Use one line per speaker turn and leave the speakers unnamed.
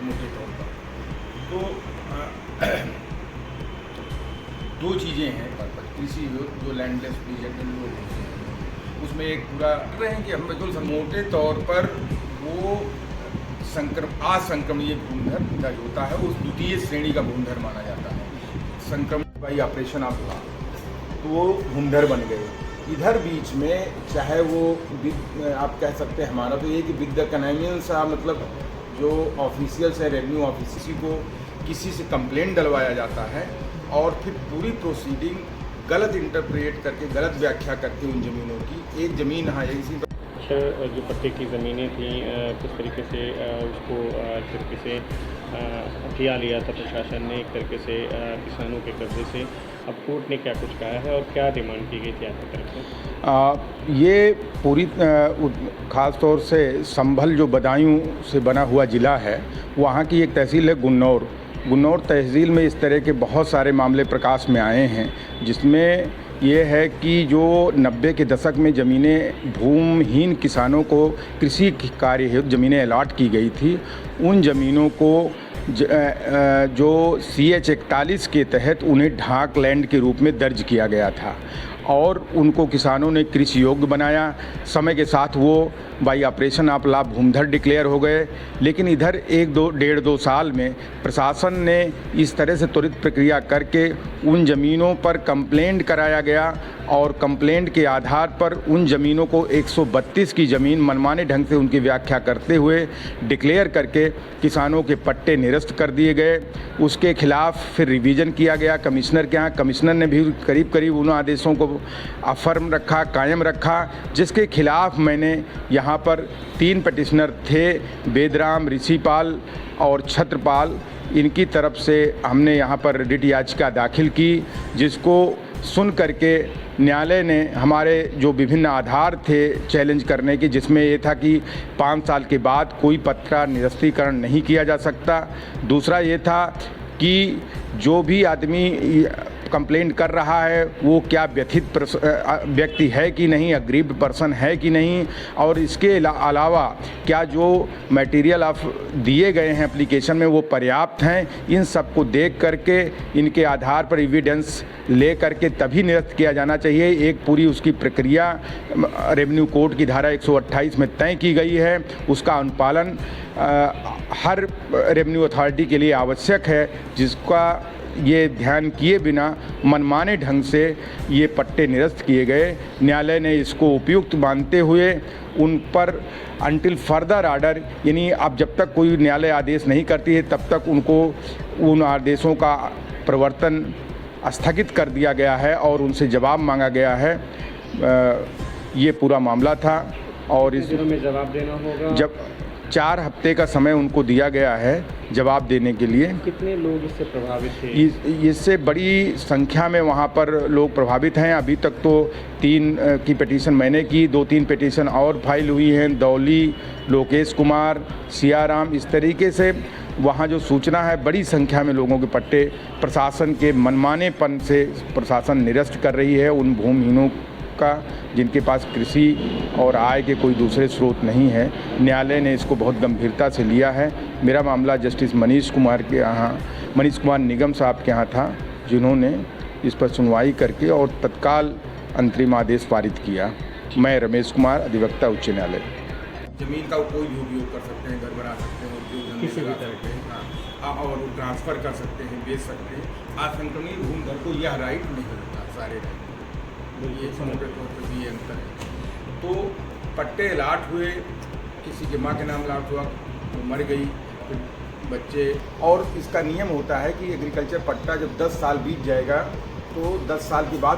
मोटे तौर पर। तो दो चीज़ें हैं कृषि जो लैंडलेस डिजेंडल लोग होते हैं, उसमें एक पूरा रहे हैं कि हम बिल्कुल मोटे तौर पर वो असंक्रमणीय भूमिधर होता है, उस द्वितीय श्रेणी का भूमिधर माना जाता है। संक्रमण भाई ऑपरेशन आप हुआ तो वो भूमिधर बन गए। इधर बीच में चाहे वो आप कह सकते हैं, हमारा तो ये कि विद द कन्वीनियंस मतलब जो ऑफिशियल्स है, रेवेन्यू ऑफिस को किसी से कंप्लेंट डलवाया जाता है और फिर पूरी प्रोसीडिंग गलत इंटरप्रेट करके, गलत व्याख्या करके उन ज़मीनों की, एक ज़मीन हाँ इसी
जो पट्टे की ज़मीनें थीं किस तरीके से उसको एक तरीके से हथिया लिया था प्रशासन ने एक तरीके से किसानों के कब्जे से। अब कोर्ट ने क्या कुछ कहा है और क्या डिमांड की गई थी आपकी तरफ से?
ये पूरी ख़ास तौर से संभल जो बदायूं से बना हुआ ज़िला है, वहाँ की एक तहसील है गुन्नौर तहसील में इस तरह के बहुत सारे मामले प्रकाश में आए हैं, जिसमें ये है कि जो 90 के दशक में ज़मीनें भूमिहीन किसानों को कृषि कार्य हेतु ज़मीनें अलॉट की गई थी, उन ज़मीनों को जो CH 41 के तहत उन्हें ढाक लैंड के रूप में दर्ज किया गया था और उनको किसानों ने कृषि योग्य बनाया। समय के साथ वो बाई ऑपरेशन ऑफ लॉ भूमिधर डिक्लेयर हो गए। लेकिन इधर डेढ़ दो साल में प्रशासन ने इस तरह से त्वरित प्रक्रिया करके उन ज़मीनों पर कंप्लेंट कराया गया और कंप्लेंट के आधार पर उन ज़मीनों को 132 की ज़मीन मनमाने ढंग से उनकी व्याख्या करते हुए डिक्लेयर करके किसानों के पट्टे निरस्त कर दिए गए। उसके खिलाफ फिर रिवीजन किया गया कमिश्नर के यहाँ। कमिश्नर ने भी करीब उन आदेशों को अफर्म रखा, कायम रखा, जिसके खिलाफ मैंने यहाँ पर 3 पटिशनर थे, बेदराम, ऋषिपाल और छत्रपाल, इनकी तरफ से हमने यहाँ पर रिट याचिका दाखिल की, जिसको सुन करके न्यायालय ने हमारे जो विभिन्न आधार थे चैलेंज करने के, जिसमें ये था कि 5 साल के बाद कोई पट्टा निरस्तीकरण नहीं किया जा सकता। दूसरा ये था कि जो भी आदमी कंप्लेंट कर रहा है वो क्या व्यथित व्यक्ति है कि नहीं, अग्रीव्ड पर्सन है कि नहीं, और इसके अलावा क्या जो मटेरियल ऑफ दिए गए हैं एप्लीकेशन में वो पर्याप्त हैं। इन सब को देख करके इनके आधार पर एविडेंस ले करके तभी निरस्त किया जाना चाहिए। एक पूरी उसकी प्रक्रिया रेवेन्यू कोड की धारा 128 में तय की गई है, उसका अनुपालन हर रेवेन्यू अथॉरिटी के लिए आवश्यक है, जिसका ये ध्यान किए बिना मनमाने ढंग से ये पट्टे निरस्त किए गए। न्यायालय ने इसको उपयुक्त मानते हुए उन पर अंटिल फर्दर आर्डर, यानी अब जब तक कोई न्यायालय आदेश नहीं करती है तब तक उनको उन आदेशों का प्रवर्तन स्थगित कर दिया गया है और उनसे जवाब मांगा गया है। ये पूरा मामला था और इस
दिनों में जवाब देना होगा।
जब 4 हफ्ते का समय उनको दिया गया है जवाब देने के लिए।
कितने लोग इससे प्रभावित थे?
इससे बड़ी संख्या में वहाँ पर लोग प्रभावित हैं। अभी तक तो 3 की पिटीशन मैंने की, 2-3 पिटीशन और फाइल हुई हैं। दौली, लोकेश कुमार, सियाराम, इस तरीके से वहाँ जो सूचना है, बड़ी संख्या में लोगों के पट्टे प्रशासन के मनमानेपन से प्रशासन निरस्त कर रही है उन भूमिहीनों का, जिनके पास कृषि और आय के कोई दूसरे स्रोत नहीं है। न्यायालय ने इसको बहुत गंभीरता से लिया है। मेरा मामला जस्टिस मनीष कुमार निगम साहब के यहाँ था, जिन्होंने इस पर सुनवाई करके और तत्काल अंतरिम आदेश पारित किया। मैं रमेश कुमार, अधिवक्ता, उच्च न्यायालय।
ज़मीन का कोई भी उपयोग कर सकते हैं, घर बना सकते हैं, उद्योग
किसी भी
धंधे
तरह के,
हाँ, और ट्रांसफ़र कर सकते हैं, बेच सकते हैं। असंक्रमणीय भूमिधर को यह राइट नहीं होता सारे राइट। ये मोटे तौर पर ये अंतर है। तो पट्टे अलाट हुए, किसी के माँ के नाम अलाट हुआ, वो मर गई, फिर बच्चे, और इसका नियम होता है कि एग्रीकल्चर पट्टा जब 10 साल बीत जाएगा तो 10 साल के बाद